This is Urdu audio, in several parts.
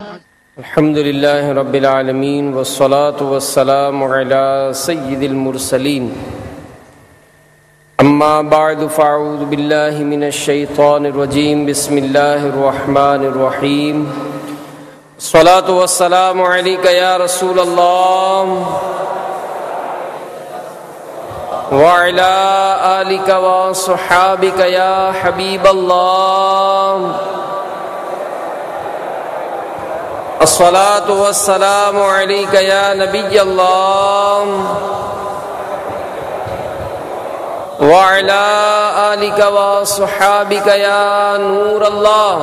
الحمد لله رب العالمين والصلاة والسلام على سيد المرسلين أما بعد فأعوذ بالله من الشيطان الرجيم بسم الله الرحمن الرحيم الصلاة والسلام عليك يا رسول الله وعلى آلك وصحابك يا حبيب الله الصلاة والسلام عليك يا نبي الله وعلى آلك وصحابك يا نور الله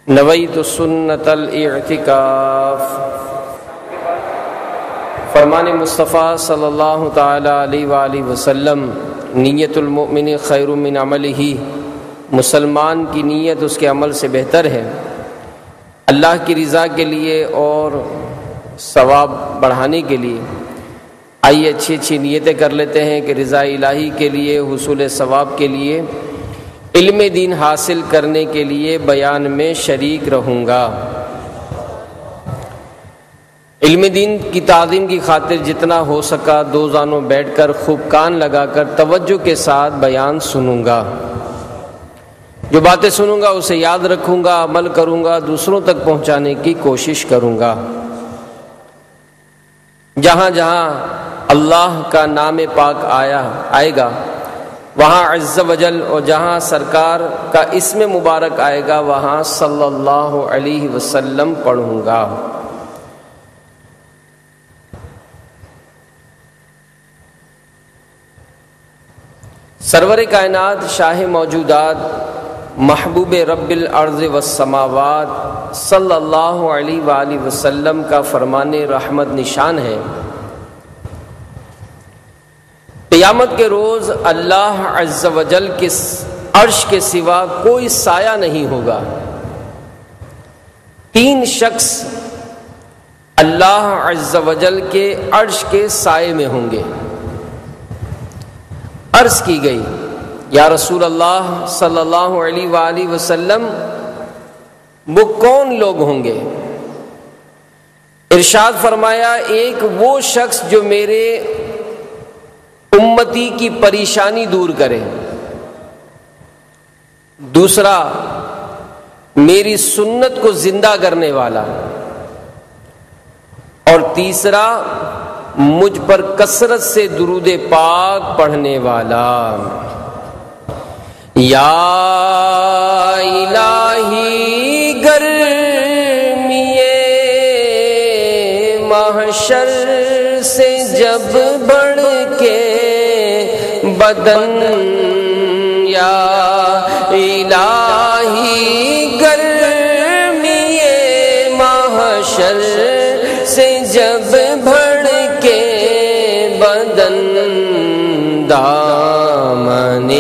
نویت سنت الاعتکاف۔ فرمان مصطفیٰ صلی اللہ تعالی علیہ وآلہ وسلم، نیت المؤمن خیر من عملہ، مسلمان کی نیت اس کے عمل سے بہتر ہے۔ اللہ کی رضا کے لیے اور ثواب بڑھانے کے لیے آئیے اچھی نیتیں کر لیتے ہیں کہ رضا الہی کے لیے، حصول ثواب کے لیے، علم دین حاصل کرنے کے لیے بیان میں شریک رہوں گا۔ علم دین کی تعظیم کی خاطر جتنا ہو سکا دو زانوں بیٹھ کر خوب کان لگا کر توجہ کے ساتھ بیان سنوں گا۔ جو باتیں سنوں گا اسے یاد رکھوں گا، عمل کروں گا، دوسروں تک پہنچانے کی کوشش کروں گا۔ جہاں جہاں اللہ کا نام پاک آئے گا وہاں عز وجل، اور جہاں سرکار کا اسم مبارک آئے گا وہاں صلی اللہ علیہ وسلم پڑھوں گا۔ سرور کائنات، شاہ موجودات، محبوب رب الارض والسماوات صلی اللہ علیہ وآلہ وسلم کا فرمان رحمت نشان ہے۔ قیامت کے روز اللہ عز وجل کے عرش کے سوا کوئی سایہ نہیں ہوگا۔ تین شخص اللہ عز وجل کے عرش کے سائے میں ہوں گے۔ عرض کی گئی، یا رسول اللہ صلی اللہ علیہ وآلہ وسلم وہ کون لوگ ہوں گے؟ ارشاد فرمایا، ایک وہ شخص جو میرے امتی کی پریشانی دور کرے، دوسرا میری سنت کو زندہ کرنے والا، اور تیسرا مجھ پر کثرت سے درود پاک پڑھنے والا۔ یا الہی گرمی محشر سے جب بڑھ کے بدن، یا الہی گرمی محشر سے جب بڑھ کے بدن، دامن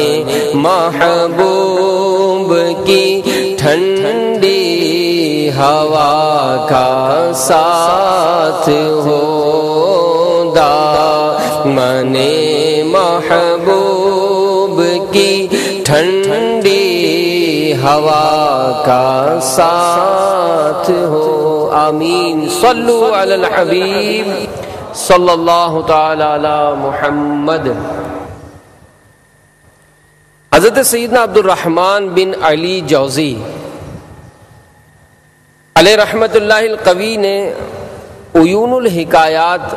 محبوب کی ٹھنڈی ہوا کا ساتھ ہو، دامن محبوب کی ٹھنڈی ہوا کا ساتھ ہو۔ آمین۔ صلو علی الحبیب صلی اللہ تعالی علی محمد۔ حضرت سیدنا عبد الرحمن بن علی جوزی علیہ رحمت اللہ القوی نے عیون الحکایات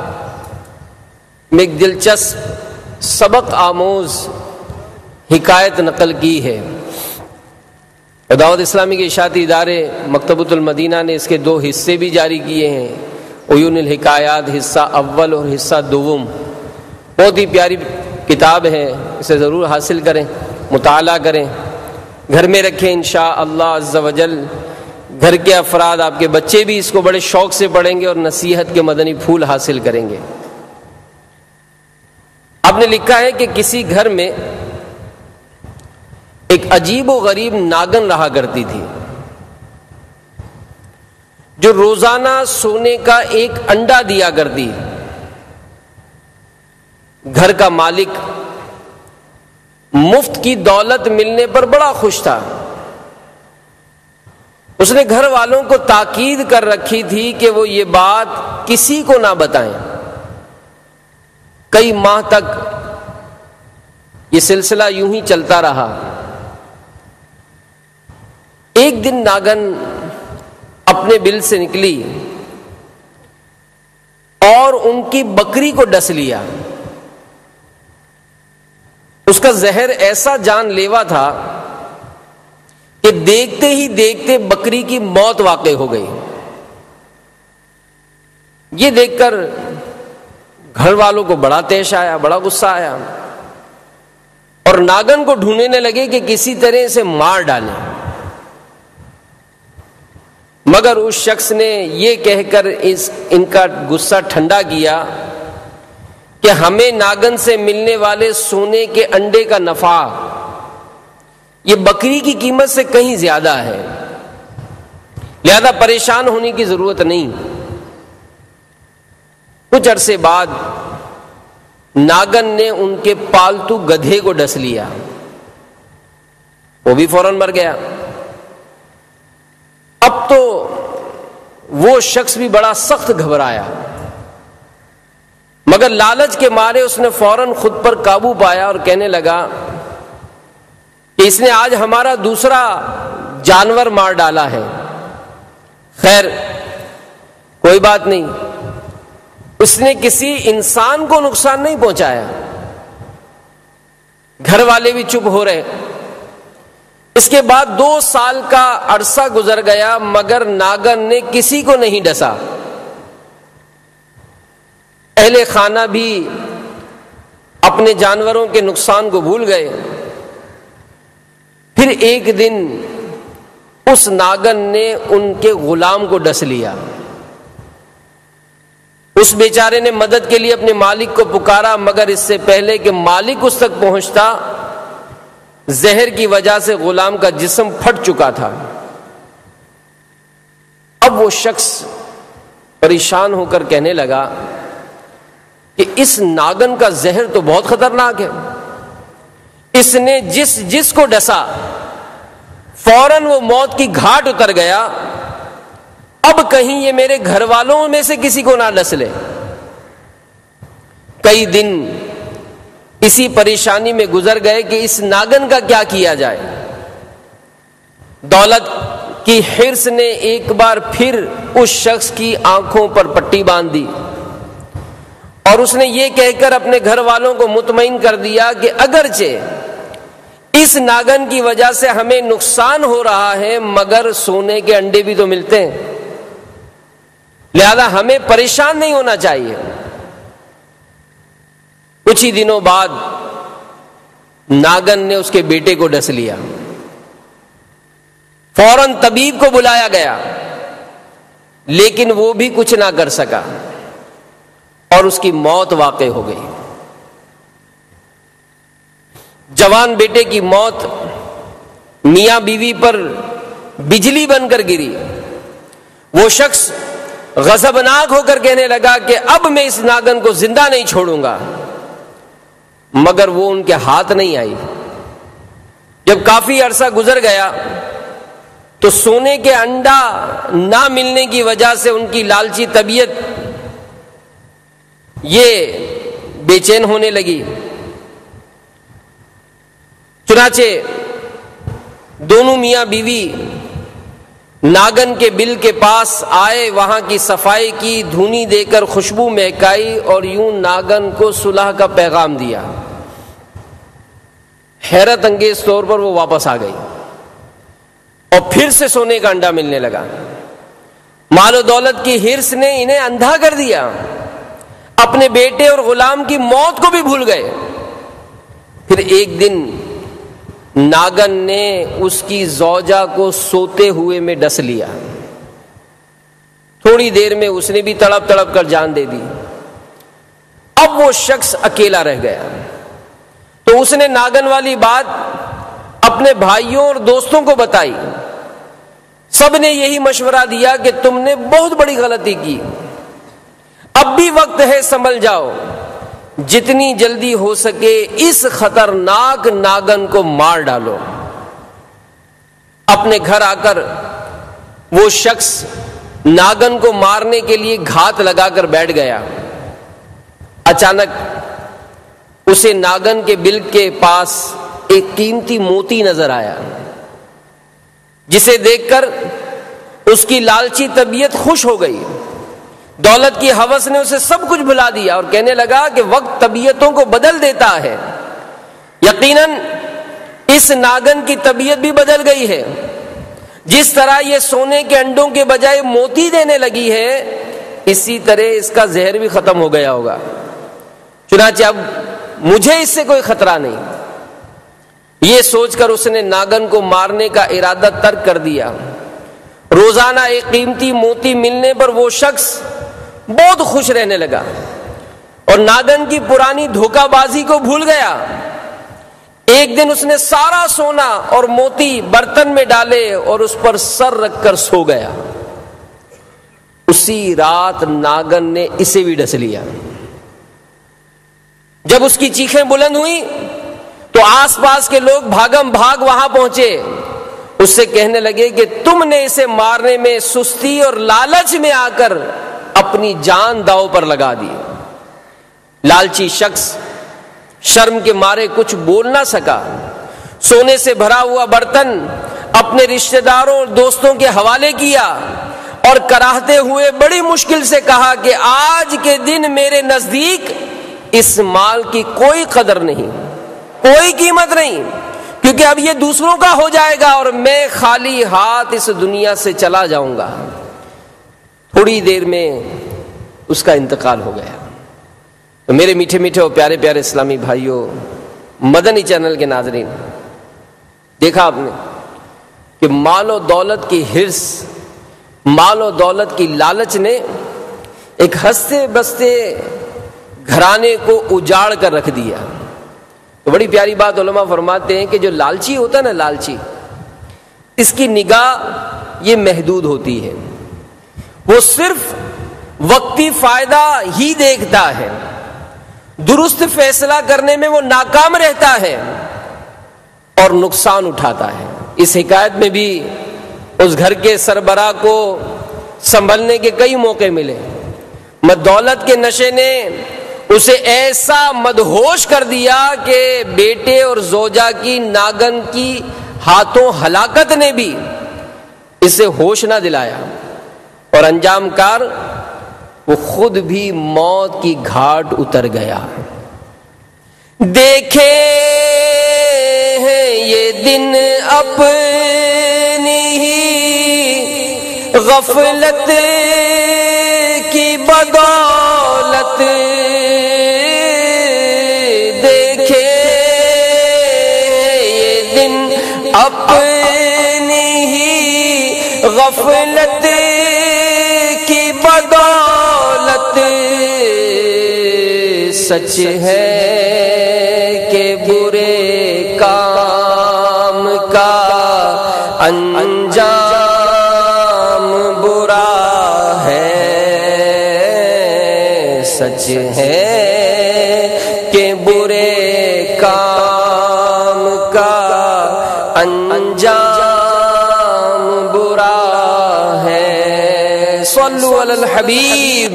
میں ایک دلچسپ سبق آموز حکایت نقل کی ہے۔ دعوت اسلامی کے اشاعتی ادارے مکتبۃ المدینہ نے اس کے دو حصے بھی جاری کیے ہیں، عیون الحکایات حصہ اول اور حصہ دوم۔ بہت ہی پیاری کتاب ہے، اسے ضرور حاصل کریں، مطالعہ کریں، گھر میں رکھیں انشاءاللہ عز وجل۔ گھر کے افراد، آپ کے بچے بھی اس کو بڑے شوق سے پڑھیں گے اور نصیحت کے مدنی پھول حاصل کریں گے۔ آپ نے لکھا ہے کہ کسی گھر میں ایک عجیب و غریب ناگن رہا کرتی تھی، جو روزانہ سونے کا ایک انڈا دیا کرتی۔ گھر کا مالک مفت کی دولت ملنے پر بڑا خوش تھا. اس نے گھر والوں کو تاکید کر رکھی تھی کہ وہ یہ بات کسی کو نہ بتائیں. کئی ماہ تک یہ سلسلہ یوں ہی چلتا رہا. ایک دن ناگن اپنے بل سے نکلی اور ان کی بکری کو ڈس لیا. اس کا زہر ایسا جان لیوا تھا کہ دیکھتے ہی دیکھتے بکری کی موت واقع ہو گئی. یہ دیکھ کر گھر والوں کو بڑا طیش آیا, بڑا غصہ آیا, اور ناگن کو ڈھونڈنے لگے کہ کسی طرح اسے مار ڈالیں. مگر اس شخص نے یہ کہہ کر ان کا غصہ ٹھنڈا کیا کہ ہمیں ناگن سے ملنے والے سونے کے انڈے کا نفع یہ بکری کی قیمت سے کہیں زیادہ ہے, لہذا پریشان ہونے کی ضرورت نہیں. کچھ عرصے بعد ناگن نے ان کے پالتو گدھے کو ڈس لیا. وہ بھی فوراً مر گیا. اب تو وہ شخص بھی بڑا سخت گھبرایا, مگر لالچ کے مارے اس نے فوراً خود پر قابو پایا اور کہنے لگا کہ اس نے آج ہمارا دوسرا جانور مار ڈالا ہے. خیر کوئی بات نہیں, اس نے کسی انسان کو نقصان نہیں پہنچایا. گھر والے بھی چپ ہو رہے. اس کے بعد 2 سال کا عرصہ گزر گیا مگر ناگن نے کسی کو نہیں ڈسا. اہل خانہ بھی اپنے جانوروں کے نقصان کو بھول گئے. پھر ایک دن اس ناگن نے ان کے غلام کو ڈس لیا. اس بیچارے نے مدد کے لیے اپنے مالک کو پکارا, مگر اس سے پہلے کہ مالک اس تک پہنچتا زہر کی وجہ سے غلام کا جسم پھٹ چکا تھا. اب وہ شخص پریشان ہو کر کہنے لگا کہ اس ناگن کا زہر تو بہت خطرناک ہے. اس نے جس کو ڈسا فوراً وہ موت کی گھاٹ اتر گیا. اب کہیں یہ میرے گھر والوں میں سے کسی کو نہ ڈس لے. کئی دن اسی پریشانی میں گزر گئے کہ اس ناگن کا کیا کیا جائے. دولت کی حرص نے ایک بار پھر اس شخص کی آنکھوں پر پٹی باندھ دی اور اس نے یہ کہہ کر اپنے گھر والوں کو مطمئن کر دیا کہ اگرچہ اس ناگن کی وجہ سے ہمیں نقصان ہو رہا ہے مگر سونے کے انڈے بھی تو ملتے ہیں, لہذا ہمیں پریشان نہیں ہونا چاہیے. کچھ ہی دنوں بعد ناگن نے اس کے بیٹے کو ڈس لیا. فوراً طبیب کو بلایا گیا لیکن وہ بھی کچھ نہ کر سکا اور اس کی موت واقع ہو گئی. جوان بیٹے کی موت میاں بیوی پر بجلی بن کر گری. وہ شخص غضبناک ہو کر کہنے لگا کہ اب میں اس ناگن کو زندہ نہیں چھوڑوں گا, مگر وہ ان کے ہاتھ نہیں آئی. جب کافی عرصہ گزر گیا تو سونے کے انڈا نہ ملنے کی وجہ سے ان کی لالچی طبیعت یہ بے چین ہونے لگی. چنانچہ دونوں میاں بیوی ناگن کے بل کے پاس آئے, وہاں کی صفائی کی, دھونی دے کر خوشبو مہکائی اور یوں ناگن کو صلح کا پیغام دیا. حیرت انگیز طور پر وہ واپس آ گئی اور پھر سے سونے کا انڈا ملنے لگا. مال و دولت کی حرص نے انہیں اندھا کر دیا, اپنے بیٹے اور غلام کی موت کو بھی بھول گئے. پھر ایک دن ناگن نے اس کی زوجہ کو سوتے ہوئے میں ڈس لیا. تھوڑی دیر میں اس نے بھی تڑپ تڑپ کر جان دے دی. اب وہ شخص اکیلا رہ گیا تو اس نے ناگن والی بات اپنے بھائیوں اور دوستوں کو بتائی. سب نے یہی مشورہ دیا کہ تم نے بہت بڑی غلطی کی, اب بھی وقت ہے, سنبھل جاؤ. جتنی جلدی ہو سکے اس خطرناک ناگن کو مار ڈالو۔ اپنے گھر آ کر وہ شخص ناگن کو مارنے کے لیے گھات لگا کر بیٹھ گیا۔ اچانک اسے ناگن کے بل کے پاس ایک قیمتی موتی نظر آیا، جسے دیکھ کر اس کی لالچی طبیعت خوش ہو گئی۔ دولت کی ہوس نے اسے سب کچھ بھلا دیا اور کہنے لگا کہ وقت طبیعتوں کو بدل دیتا ہے۔ یقیناً اس ناگن کی طبیعت بھی بدل گئی ہے، جس طرح یہ سونے کے انڈوں کے بجائے موتی دینے لگی ہے، اسی طرح اس کا زہر بھی ختم ہو گیا ہوگا۔ چنانچہ اب مجھے اس سے کوئی خطرہ نہیں۔ یہ سوچ کر اس نے ناگن کو مارنے کا ارادہ ترک کر دیا۔ روزانہ ایک قیمتی موتی ملنے پر وہ شخص بہت خوش رہنے لگا اور ناگن کی پرانی دھوکہ بازی کو بھول گیا۔ ایک دن اس نے سارا سونا اور موتی برتن میں ڈالے اور اس پر سر رکھ کر سو گیا۔ اسی رات ناگن نے اسے بھی ڈس لیا۔ جب اس کی چیخیں بلند ہوئی تو آس پاس کے لوگ بھاگم بھاگ وہاں پہنچے۔ اس سے کہنے لگے کہ تم نے اسے مارنے میں سستی اور لالچ میں آ کر اپنی جان داؤ پر لگا دی۔ لالچی شخص شرم کے مارے کچھ بول نہ سکا۔ سونے سے بھرا ہوا برتن اپنے رشتہ داروں اور دوستوں کے حوالے کیا اور کراہتے ہوئے بڑی مشکل سے کہا کہ آج کے دن میرے نزدیک اس مال کی کوئی قدر نہیں، کوئی قیمت نہیں، کیونکہ اب یہ دوسروں کا ہو جائے گا اور میں خالی ہاتھ اس دنیا سے چلا جاؤں گا۔ تھوڑی دیر میں اس کا انتقال ہو گیا۔ تو میرے میٹھے میٹھے اور پیارے پیارے اسلامی بھائیوں، مدنی چینل کے ناظرین، دیکھا آپ نے کہ مال و دولت کی حرص، مال و دولت کی لالچ نے ایک ہنستے بستے گھرانے کو اجاڑ کر رکھ دیا۔ تو بڑی پیاری بات علماء فرماتے ہیں کہ جو لالچی ہوتا ہے نا، لالچی، اس کی نگاہ یہ محدود ہوتی ہے، وہ صرف وقتی فائدہ ہی دیکھتا ہے، درست فیصلہ کرنے میں وہ ناکام رہتا ہے اور نقصان اٹھاتا ہے۔ اس حکایت میں بھی اس گھر کے سربراہ کو سنبھلنے کے کئی موقع ملے، دولت کے نشے نے اسے ایسا مدہوش کر دیا کہ بیٹے اور زوجہ کی ناگن کی ہاتھوں ہلاکت نے بھی اسے ہوش نہ دلایا، اور انجام کار وہ خود بھی موت کی گھاٹ اتر گیا۔ دیکھے ہیں یہ دن اپنی ہی غفلت کی بدولت، دیکھے یہ دن اپنی ہی غفلت کی بدولت، سچ ہے کہ برے کام کا انجام برا ہے، سچ ہے کہ برے کام کا انجام برا ہے۔ صلو علی الحبیب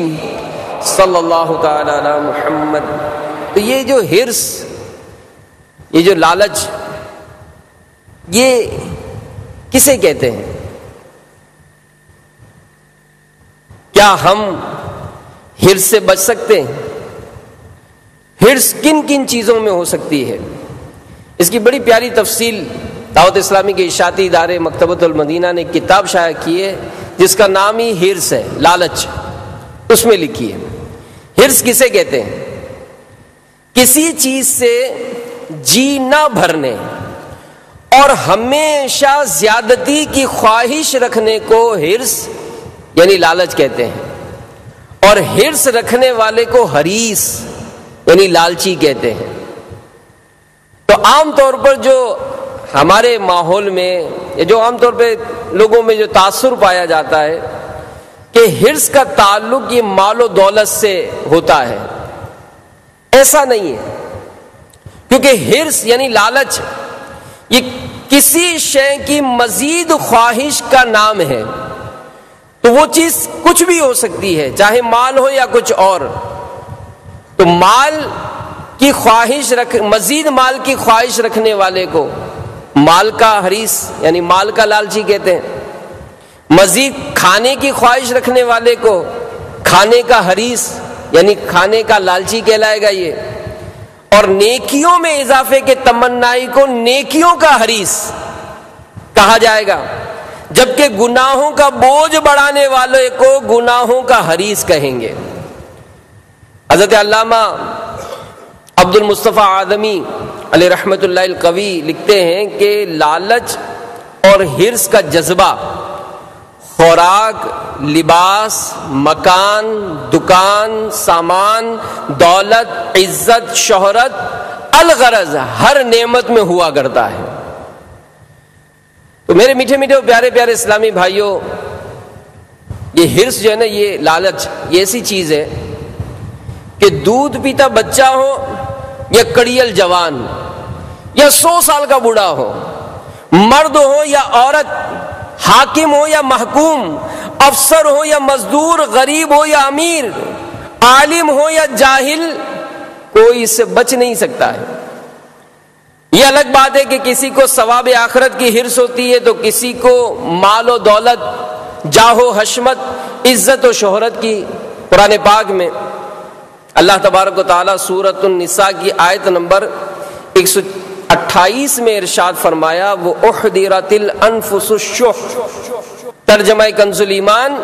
صلی اللہ تعالی علی محمد۔ تو یہ جو حرص، یہ جو لالچ، یہ کسے کہتے ہیں؟ کیا ہم حرص سے بچ سکتے ہیں؟ حرص کن کن چیزوں میں ہو سکتی ہے؟ اس کی بڑی پیاری تفصیل دعوت اسلامی کے اشاعتی ادارے مکتبۃ المدینہ نے کتاب شائع کی ہے جس کا نام ہی حرص ہے، لالچ۔ اس میں لکھی ہے حرص کسے کہتے ہیں؟ کسی چیز سے جی نہ بھرنے اور ہمیشہ زیادتی کی خواہش رکھنے کو حرص یعنی لالچ کہتے ہیں، اور حرص رکھنے والے کو حریص یعنی لالچی کہتے ہیں۔ تو عام طور پر جو ہمارے ماحول میں یا جو عام طور پہ لوگوں میں جو تاثر پایا جاتا ہے کہ حرص کا تعلق یہ مال و دولت سے ہوتا ہے، ایسا نہیں ہے، کیونکہ حرص یعنی لالچ یہ کسی شے کی مزید خواہش کا نام ہے، تو وہ چیز کچھ بھی ہو سکتی ہے، چاہے مال ہو یا کچھ اور۔ تو مال کی خواہش مزید مال کی خواہش رکھنے والے کو مال کا حریص یعنی مال کا لالچی کہتے ہیں، مزید کھانے کی خواہش رکھنے والے کو کھانے کا حریص یعنی کھانے کا لالچی کہلائے گا یہ، اور نیکیوں میں اضافے کے تمنائی کو نیکیوں کا حریص کہا جائے گا، جبکہ گناہوں کا بوجھ بڑھانے والے کو گناہوں کا حریص کہیں گے۔ حضرت علامہ عبد المصطفیٰ آدمی علیہ رحمۃ اللہ القوی لکھتے ہیں کہ لالچ اور حرص کا جذبہ خوراک، لباس، مکان، دکان، سامان، دولت، عزت، شہرت، الغرض ہر نعمت میں ہوا کرتا ہے۔ تو میرے میٹھے میٹھے پیارے پیارے اسلامی بھائیوں، یہ حرص جو ہے نا، یہ لالچ یہ ایسی چیز ہے کہ دودھ پیتا بچہ ہو یا کڑیل جوان یا 100 سال کا بوڑھا ہو، مرد ہو یا عورت، حاکم ہو یا محکوم، افسر ہو یا مزدور، غریب ہو یا امیر، عالم ہو یا جاہل، کوئی اس سے بچ نہیں سکتا ہے۔ یہ الگ بات ہے کہ کسی کو ثواب آخرت کی حرص ہوتی ہے تو کسی کو مال و دولت، جاہ و حشمت، عزت و شہرت کی۔ قرآن پاک میں اللہ تبارک و تعالیٰ سورۃ النساء کی آیت نمبر 128 میں ارشاد فرمایا، وہ احضرت الانفس الشح، ترجمہ کنز الایمان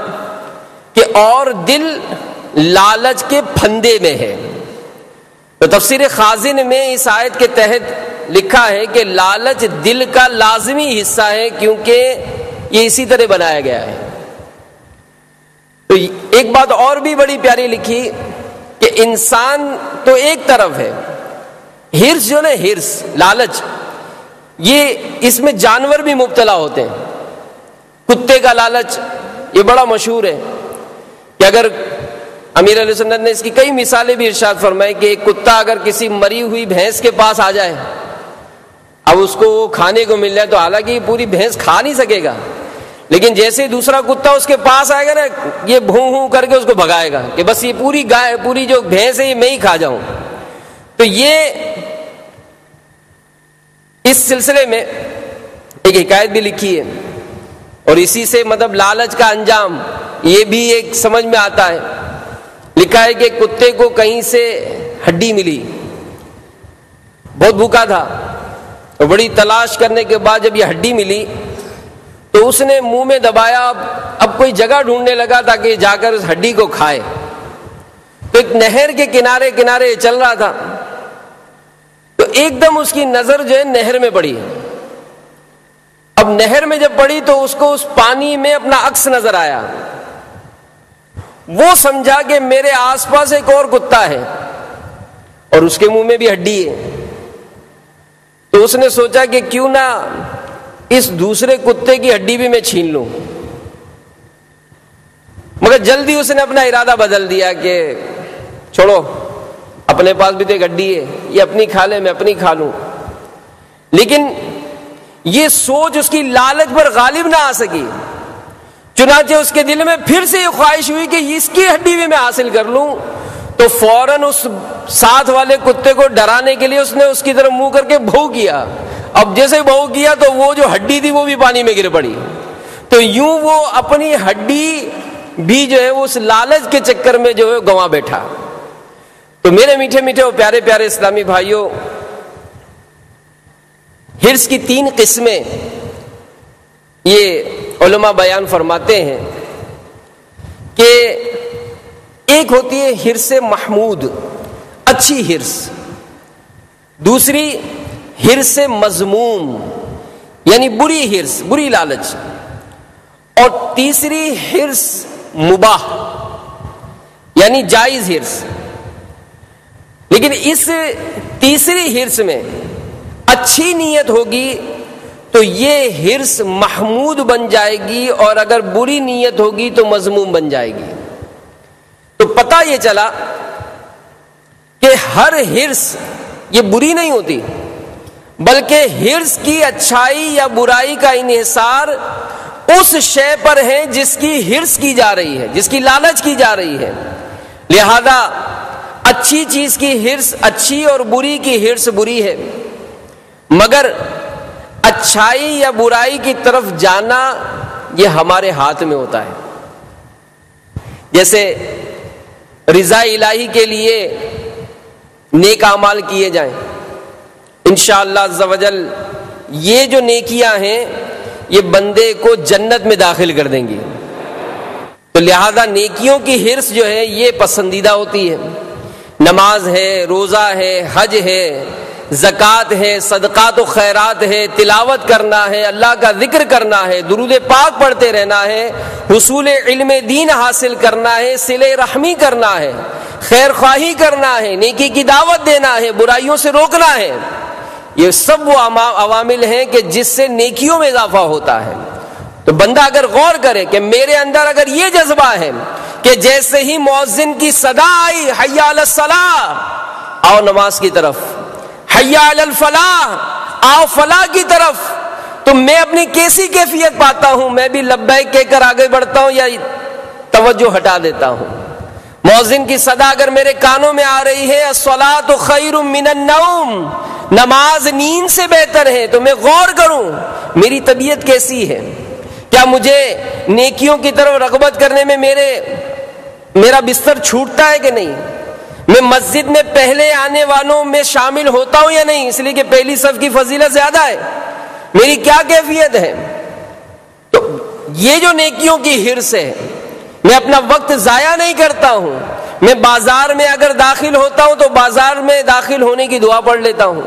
کہ اور دل لالچ کے پھندے میں ہے۔ تو تفسیر خازن میں اس آیت کے تحت لکھا ہے کہ لالچ دل کا لازمی حصہ ہے، کیونکہ یہ اسی طرح بنایا گیا ہے۔ تو ایک بات اور بھی بڑی پیاری لکھی کہ انسان تو ایک طرف ہے، حرص جو ہے حرص لالچ، یہ اس میں جانور بھی مبتلا ہوتے ہیں۔ کتے کا لالچ یہ بڑا مشہور ہے کہ اگر امیر علیہ سنت نے اس کی کئی مثالیں بھی ارشاد فرمائی کہ ایک کتا اگر کسی مری ہوئی بھینس کے پاس آ جائے، اب اس کو وہ کھانے کو مل جائے تو حالانکہ یہ پوری بھینس کھا نہیں سکے گا، لیکن جیسے دوسرا کتا اس کے پاس آئے گا نا، یہ بھوں بھوں کر کے اس کو بھگائے گا کہ بس یہ پوری گائے، پوری جو بھینس ہے یہ میں ہی کھا جاؤں۔ تو یہ اس سلسلے میں ایک حکایت بھی لکھی ہے، اور اسی سے مطلب لالچ کا انجام یہ بھی ایک سمجھ میں آتا ہے۔ لکھا ہے کہ کتے کو کہیں سے ہڈی ملی، بہت بھوکا تھا، اور بڑی تلاش کرنے کے بعد جب یہ ہڈی ملی تو اس نے منہ میں دبایا، اب کوئی جگہ ڈھونڈنے لگا تاکہ جا کر اس ہڈی کو کھائے۔ تو ایک نہر کے کنارے کنارے چل رہا تھا، تو ایک دم اس کی نظر جو ہے نہر میں پڑی۔ اب نہر میں جب پڑی تو اس کو اس پانی میں اپنا عکس نظر آیا، وہ سمجھا کہ میرے آس پاس ایک اور کتا ہے اور اس کے منہ میں بھی ہڈی ہے۔ تو اس نے سوچا کہ کیوں نہ اس دوسرے کتے کی ہڈی بھی میں چھین لوں، مگر جلدی اس نے اپنا ارادہ بدل دیا کہ چھوڑو، اپنے پاس بھی تو ایک ہڈی ہے، یہ اپنی کھا لے میں اپنی کھا لوں۔ لیکن یہ سوچ اس کی لالچ پر غالب نہ آ سکی، چنانچہ اس کے دل میں پھر سے یہ خواہش ہوئی کہ اس کی ہڈی بھی میں حاصل کر لوں۔ تو فوراً اس ساتھ والے کتے کو ڈرانے کے لیے اس نے اس کی طرف منہ کر کے بھو کیا۔ اب جیسے بھو کیا تو وہ جو ہڈی تھی وہ بھی پانی میں گر پڑی۔ تو یوں وہ اپنی ہڈی بھی جو ہے وہ اس لالچ کے چکر میں جو ہے گنوا بیٹھا۔ تو میرے میٹھے میٹھے اور پیارے پیارے اسلامی بھائیوں، حرص کی 3 قسمیں یہ علماء بیان فرماتے ہیں کہ ایک ہوتی ہے حرص محمود، اچھی حرص، دوسری حرص مذموم یعنی بری حرص، بری لالچ، اور تیسری حرص مباح یعنی جائز حرص۔ لیکن اس تیسری حرص میں اچھی نیت ہوگی تو یہ حرص محمود بن جائے گی، اور اگر بری نیت ہوگی تو مذموم بن جائے گی۔ تو پتہ یہ چلا کہ ہر حرص یہ بری نہیں ہوتی، بلکہ حرص کی اچھائی یا برائی کا انحصار اس شے پر ہے جس کی حرص کی جا رہی ہے، جس کی لالچ کی جا رہی ہے۔ لہذا اچھی چیز کی حرص اچھی اور بری کی حرص بری ہے، مگر اچھائی یا برائی کی طرف جانا یہ ہمارے ہاتھ میں ہوتا ہے۔ جیسے رضا الہی کے لیے نیک اعمال کیے جائیں، انشاءاللہ عز و جل یہ جو نیکیاں ہیں یہ بندے کو جنت میں داخل کر دیں گی۔ تو لہذا نیکیوں کی حرص جو ہے یہ پسندیدہ ہوتی ہے۔ نماز ہے، روزہ ہے، حج ہے، زکوٰۃ ہے، صدقات و خیرات ہے، تلاوت کرنا ہے، اللہ کا ذکر کرنا ہے، درود پاک پڑھتے رہنا ہے، حصول علم دین حاصل کرنا ہے، صلہ رحمی کرنا ہے، خیر خواہی کرنا ہے، نیکی کی دعوت دینا ہے، برائیوں سے روکنا ہے۔ یہ سب وہ عوامل ہیں کہ جس سے نیکیوں میں اضافہ ہوتا ہے۔ تو بندہ اگر غور کرے کہ میرے اندر اگر یہ جذبہ ہے کہ جیسے ہی مؤذن کی صدا آئی حی علی الصلاۃ، آؤ نماز کی طرف، حی علی الفلاح، آؤ فلاح کی طرف، تو میں اپنی کیسی کیفیت پاتا ہوں؟ میں بھی لبیک کہہ کر آگے بڑھتا ہوں یا توجہ ہٹا دیتا ہوں؟ مؤذن کی صدا اگر میرے کانوں میں آ رہی ہے الصلاۃ خیر من النوم، نماز نیند سے بہتر ہے، تو میں غور کروں میری طبیعت کیسی ہے؟ کیا مجھے نیکیوں کی طرف رغبت کرنے میں میرا بستر چھوٹتا ہے کہ نہیں؟ میں مسجد میں پہلے آنے والوں میں شامل ہوتا ہوں یا نہیں، اس لیے کہ پہلی صف کی فضیلت زیادہ ہے؟ میری کیا کیفیت ہے؟ تو یہ جو نیکیوں کی حرص ہے، میں اپنا وقت ضائع نہیں کرتا ہوں۔ میں بازار میں اگر داخل ہوتا ہوں تو بازار میں داخل ہونے کی دعا پڑھ لیتا ہوں۔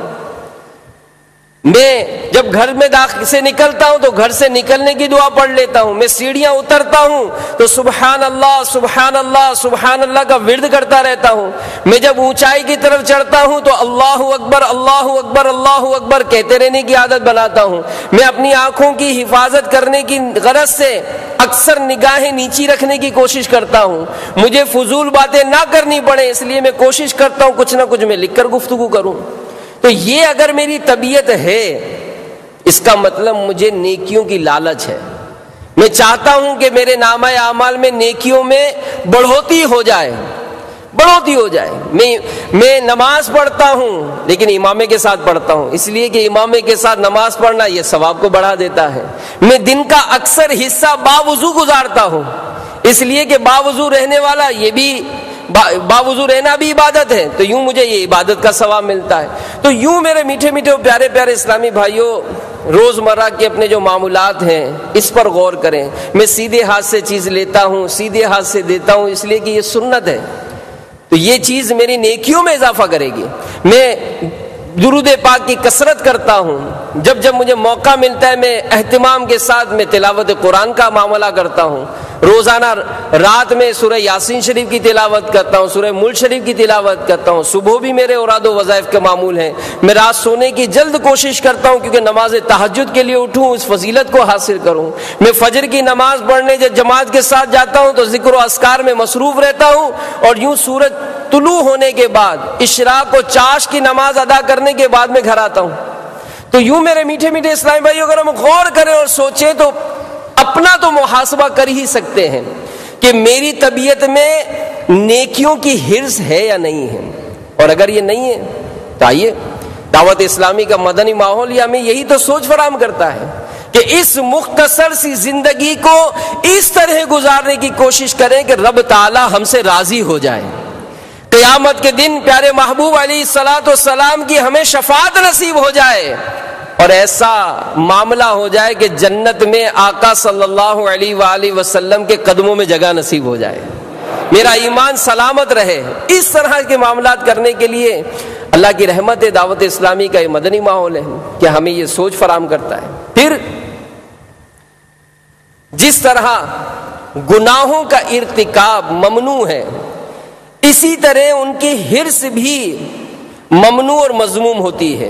میں جب گھر میں سے نکلتا ہوں تو گھر سے نکلنے کی دعا پڑھ لیتا ہوں۔ میں سیڑھیاں اترتا ہوں تو سبحان اللہ سبحان اللہ سبحان اللہ کا ورد کرتا رہتا ہوں۔ میں جب اونچائی کی طرف چڑھتا ہوں تو اللہ اکبر اللہ اکبر اللہ اکبر کہتے رہنے کی عادت بناتا ہوں۔ میں اپنی آنکھوں کی حفاظت کرنے کی غرض سے اکثر نگاہیں نیچی رکھنے کی کوشش کرتا ہوں۔ مجھے فضول باتیں نہ کرنی پڑے اس لیے میں کوشش کرتا ہوں کچھ نہ کچھ میں لکھ کر گفتگو کروں۔ تو یہ اگر میری طبیعت ہے، اس کا مطلب مجھے نیکیوں کی لالچ ہے۔ میں چاہتا ہوں کہ میرے نامہ اعمال میں نیکیوں میں بڑھوتی ہو جائے، بڑھوتی ہو جائے۔ میں نماز پڑھتا ہوں لیکن امامے کے ساتھ پڑھتا ہوں، اس لیے کہ امامے کے ساتھ نماز پڑھنا یہ ثواب کو بڑھا دیتا ہے۔ میں دن کا اکثر حصہ باوضو گزارتا ہوں، اس لیے کہ باوضو رہنے والا یہ بھی باوضو رہنا بھی عبادت ہے، تو یوں مجھے یہ عبادت کا ثواب ملتا ہے۔ تو یوں میرے میٹھے میٹھے پیارے پیارے اسلامی بھائیوں، روزمرہ کے اپنے جو معمولات ہیں اس پر غور کریں۔ میں سیدھے ہاتھ سے چیز لیتا ہوں، سیدھے ہاتھ سے دیتا ہوں، اس لیے کہ یہ سنت ہے، تو یہ چیز میری نیکیوں میں اضافہ کرے گی۔ میں درود پاک کی کثرت کرتا ہوں، جب جب مجھے موقع ملتا ہے میں اہتمام کے ساتھ میں تلاوت قرآن کا معاملہ کرتا ہوں۔ روزانہ رات میں سورہ یاسین شریف کی تلاوت کرتا ہوں، سورہ ملک شریف کی تلاوت کرتا ہوں۔ صبح بھی میرے اوراد و وظائف کے معمول ہیں۔ میں رات سونے کی جلد کوشش کرتا ہوں کیونکہ نماز تہجد کے لیے اٹھوں، اس فضیلت کو حاصل کروں۔ میں فجر کی نماز پڑھنے جب جماعت کے ساتھ جاتا ہوں تو ذکر و اذکار میں مصروف رہتا ہوں، اور یوں سورج طلوع ہونے کے بعد اشراق و چاش کی نماز ادا کرنے کے بعد میں گھر آتا ہوں۔ تو یوں میرے میٹھے میٹھے اسلامی بھائی، اگر ہم غور کریں اور سوچیں تو اپنا تو محاسبہ کر ہی سکتے ہیں کہ میری طبیعت میں نیکیوں کی حرص ہے یا نہیں ہے۔ اور اگر یہ نہیں ہے تو آئیے دعوت اسلامی کا مدنی ماحول یہ ہمیں یہی تو سوچ فراہم کرتا ہے کہ اس مختصر سی زندگی کو اس طرح گزارنے کی کوشش کریں کہ رب تعالی ہم سے راضی ہو جائے، قیامت کے دن پیارے محبوب علیہ الصلوۃ والسلام کی ہمیں شفاعت نصیب ہو جائے، اور ایسا معاملہ ہو جائے کہ جنت میں آقا صلی اللہ علیہ وآلہ وسلم کے قدموں میں جگہ نصیب ہو جائے، میرا ایمان سلامت رہے۔ اس طرح کے معاملات کرنے کے لیے اللہ کی رحمت دعوت اسلامی کا یہ مدنی ماحول ہے کہ ہمیں یہ سوچ فراہم کرتا ہے۔ پھر جس طرح گناہوں کا ارتکاب ممنوع ہے، اسی طرح ان کی حرص بھی ممنوع اور مذموم ہوتی ہے،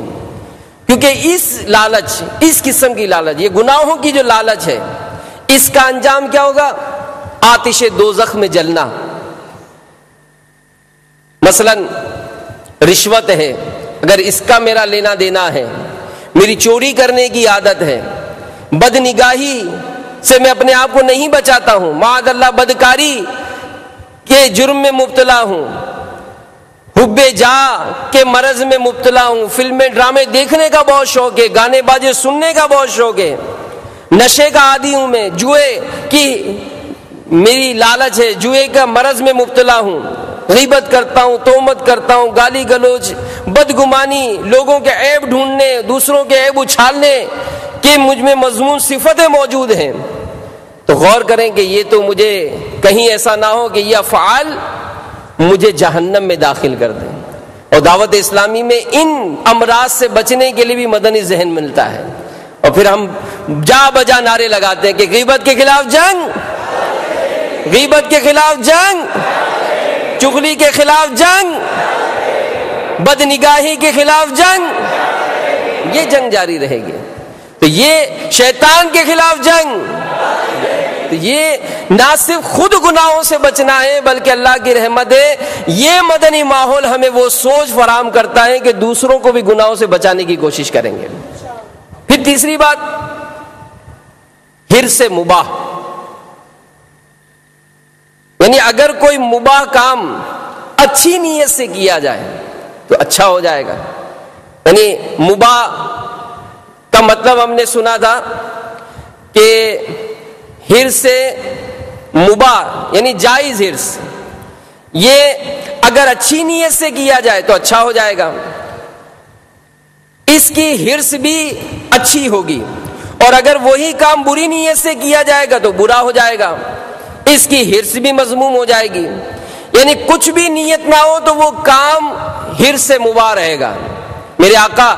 کیونکہ اس لالچ، اس قسم کی لالچ، یہ گناہوں کی جو لالچ ہے، اس کا انجام کیا ہوگا؟ آتش دوزخ میں جلنا۔ مثلا رشوت ہے، اگر اس کا میرا لینا دینا ہے، میری چوری کرنے کی عادت ہے، بد نگاہی سے میں اپنے آپ کو نہیں بچاتا ہوں، معاذ اللہ بدکاری کے جرم میں مبتلا ہوں، حب جا کے مرض میں مبتلا ہوں، فلمیں ڈرامے دیکھنے کا بہت شوق ہے، گانے باجے سننے کا بہت شوق ہے، نشے کا عادی ہوں میں، جوئے کی میری لالچ ہے، جوئے کا مرض میں مبتلا ہوں، غیبت کرتا ہوں، تہمت کرتا ہوں، گالی گلوچ، بدگمانی، لوگوں کے عیب ڈھونڈنے، دوسروں کے عیب اچھالنے کہ مجھ میں مضمون صفتیں موجود ہیں، تو غور کریں کہ یہ تو مجھے کہیں ایسا نہ ہو کہ یہ افعال مجھے جہنم میں داخل کر دیں۔ اور دعوت اسلامی میں ان امراض سے بچنے کے لیے بھی مدنی ذہن ملتا ہے، اور پھر ہم جا بجا نعرے لگاتے ہیں کہ غیبت کے خلاف جنگ، غیبت کے خلاف جنگ، چغلی کے خلاف جنگ، بد نگاہی کے خلاف جنگ، یہ جنگ جاری رہے گی۔ تو یہ شیطان کے خلاف جنگ، یہ نہ صرف خود گناہوں سے بچنا ہے بلکہ اللہ کی رحمت ہے، یہ مدنی ماحول ہمیں وہ سوچ فراہم کرتا ہے کہ دوسروں کو بھی گناہوں سے بچانے کی کوشش کریں گے۔ پھر تیسری بات، حرص مباح، یعنی اگر کوئی مباح کام اچھی نیت سے کیا جائے تو اچھا ہو جائے گا۔ یعنی مباح کا مطلب ہم نے سنا تھا کہ حرص مباح یعنی جائز حرص، یہ اگر اچھی نیت سے کیا جائے تو اچھا ہو جائے گا، اس کی حرص بھی اچھی ہوگی، اور اگر وہی کام بری نیت سے کیا جائے گا تو برا ہو جائے گا، اس کی حرص بھی مذموم ہو جائے گی۔ یعنی کچھ بھی نیت نہ ہو تو وہ کام حرص مباح رہے گا۔ میرے آقا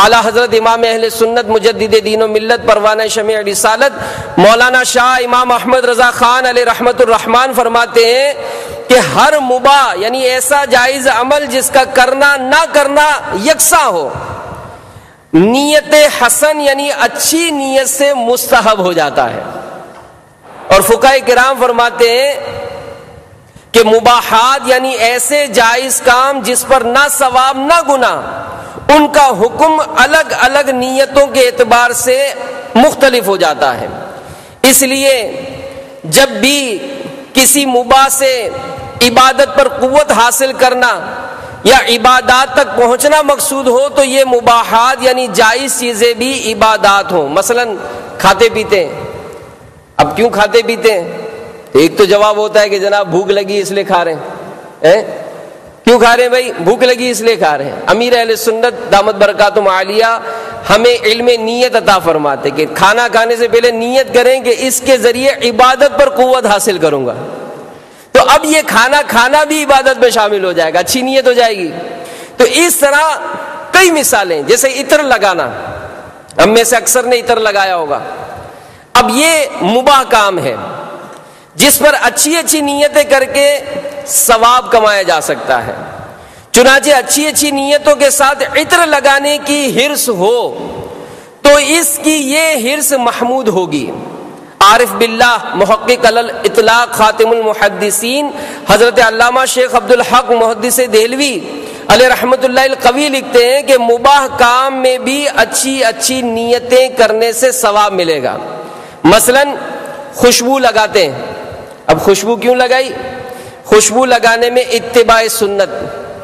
اعلیٰ حضرت امام اہل سنت مجدد دین و ملت پروانہ شمع رسالت مولانا شاہ امام احمد رضا خان علیہ رحمت الرحمن فرماتے ہیں کہ ہر مباح یعنی ایسا جائز عمل جس کا کرنا نہ کرنا یکساں ہو، نیت حسن یعنی اچھی نیت سے مستحب ہو جاتا ہے۔ اور فقہاء کرام فرماتے ہیں کہ مباحات یعنی ایسے جائز کام جس پر نہ ثواب نہ گناہ، ان کا حکم الگ الگ نیتوں کے اعتبار سے مختلف ہو جاتا ہے۔ اس لیے جب بھی کسی مباح سے عبادت پر قوت حاصل کرنا یا عبادات تک پہنچنا مقصود ہو تو یہ مباحات یعنی جائز چیزیں بھی عبادات ہوں۔ مثلا کھاتے پیتے ہیں، اب کیوں کھاتے پیتے ہیں؟ ایک تو جواب ہوتا ہے کہ جناب بھوک لگی اس لیے کھا رہے ہیں۔ کیوں کھا رہے ہیں بھائی؟ بھوک لگی اس لیے کھا رہے ہیں۔ امیر اہل سنت دامت برکاتہم عالیہ ہمیں علم نیت عطا فرماتے کہ کھانا کھانے سے پہلے نیت کریں کہ اس کے ذریعے عبادت پر قوت حاصل کروں گا، تو اب یہ کھانا کھانا بھی عبادت میں شامل ہو جائے گا، اچھی نیت ہو جائے گی۔ تو اس طرح کئی مثالیں، جیسے عطر لگانا، ہم میں سے اکثر نے عطر لگایا ہوگا، اب یہ مباح کام ہے جس پر اچھی اچھی نیتیں کر کے ثواب کمایا جا سکتا ہے۔ چنانچہ اچھی اچھی نیتوں کے ساتھ عطر لگانے کی حرص ہو تو اس کی یہ حرص محمود ہوگی۔ عارف باللہ محقق علی الاطلاق خاتم المحدثین حضرت علامہ شیخ عبدالحق محدث دہلوی علیہ رحمت اللہ القوی لکھتے ہیں کہ مباح کام میں بھی اچھی اچھی نیتیں کرنے سے ثواب ملے گا۔ مثلا خوشبو لگاتے ہیں، اب خوشبو کیوں لگائی؟ خوشبو لگانے میں اتباع سنت،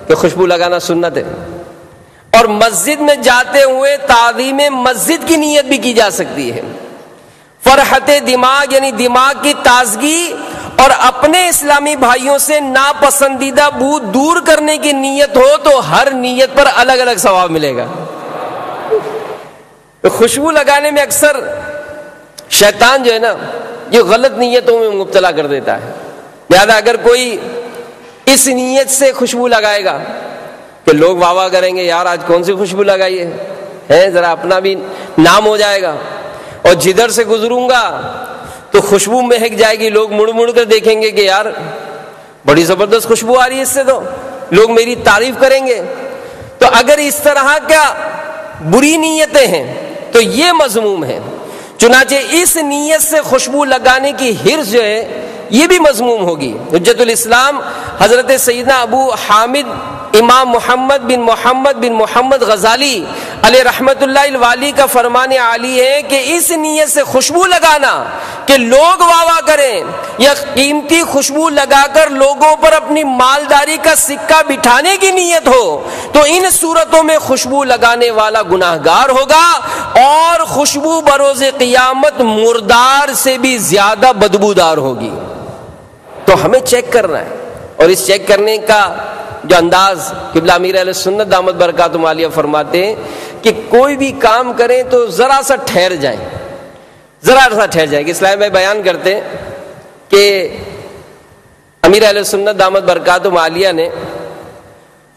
کہ خوشبو لگانا سنت ہے، اور مسجد میں جاتے ہوئے تعظیم مسجد کی نیت بھی کی جا سکتی ہے۔ فرحت دماغ یعنی دماغ کی تازگی اور اپنے اسلامی بھائیوں سے ناپسندیدہ بو دور کرنے کی نیت ہو تو ہر نیت پر الگ الگ ثواب ملے گا۔ خوشبو لگانے میں اکثر شیطان جو ہے نا یہ غلط نیتوں میں مبتلا کر دیتا ہے، لہذا اگر کوئی اس نیت سے خوشبو لگائے گا کہ لوگ واہ واہ کریں گے، یار آج کون سی خوشبو لگائی ہے، ذرا اپنا بھی نام ہو جائے گا، اور جدھر سے گزروں گا تو خوشبو مہک جائے گی، لوگ مڑ مڑ کر دیکھیں گے کہ یار بڑی زبردست خوشبو آ رہی ہے اس سے، تو لوگ میری تعریف کریں گے۔ تو اگر اس طرح کا بری نیتیں ہیں تو یہ مذموم ہے۔ چنانچہ اس نیت سے خوشبو لگانے کی حرص جو ہے یہ بھی مذموم ہوگی۔ حجت الاسلام حضرت سیدنا ابو حامد امام محمد بن محمد غزالی علیہ رحمت اللہ الوالی کا فرمان عالی ہے کہ اس نیت سے خوشبو لگانا کہ لوگ واہ واہ کریں یا قیمتی خوشبو لگا کر لوگوں پر اپنی مالداری کا سکہ بٹھانے کی نیت ہو تو ان صورتوں میں خوشبو لگانے والا گناہگار ہوگا، اور خوشبو بروز قیامت مردار سے بھی زیادہ بدبودار ہوگی۔ تو ہمیں چیک کرنا ہے، اور اس چیک کرنے کا جو انداز قبلہ امیر اہل سنت دامت برکاتہم عالیہ فرماتے ہیں کہ کوئی بھی کام کریں تو ذرا سا ٹھہر جائیں، ذرا سا ٹھہر جائیں۔ کہ اسلام بھائی بیان کرتے ہیں کہ امیر اہل سنت دامت برکاتہم عالیہ نے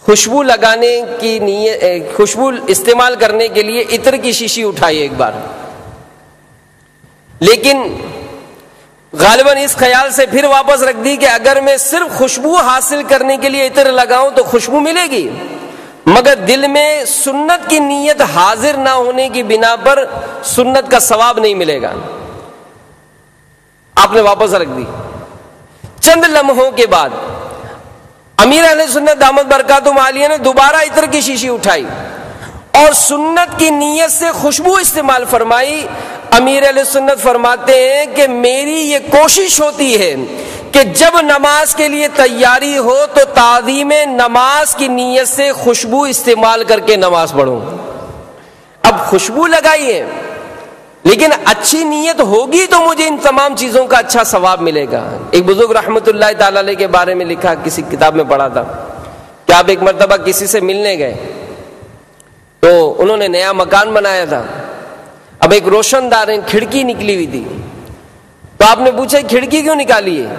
خوشبو لگانے کی نیت، خوشبو استعمال کرنے کے لیے عطر کی شیشی اٹھائی ایک بار، لیکن غالباً اس خیال سے پھر واپس رکھ دی کہ اگر میں صرف خوشبو حاصل کرنے کے لیے عطر لگاؤں تو خوشبو ملے گی، مگر دل میں سنت کی نیت حاضر نہ ہونے کی بنا پر سنت کا ثواب نہیں ملے گا۔ آپ نے واپس رکھ دی۔ چند لمحوں کے بعد امیر اہل سنت دامت برکاتہم عالیہ نے دوبارہ عطر کی شیشی اٹھائی اور سنت کی نیت سے خوشبو استعمال فرمائی۔ امیر اہل سنت فرماتے ہیں کہ میری یہ کوشش ہوتی ہے کہ جب نماز کے لیے تیاری ہو تو تعظیم نماز کی نیت سے خوشبو استعمال کر کے نماز پڑھوں۔ اب خوشبو لگائیے، لیکن اچھی نیت ہوگی تو مجھے ان تمام چیزوں کا اچھا ثواب ملے گا۔ ایک بزرگ رحمت اللہ تعالی علیہ کے بارے میں لکھا، کسی کتاب میں پڑھا تھا کہ آپ ایک مرتبہ کسی سے ملنے گئے تو انہوں نے نیا مکان بنایا تھا، اب ایک روشن دار کھڑکی نکلی ہوئی تھی، تو آپ نے پوچھا کھڑکی کیوں نکالی ہے؟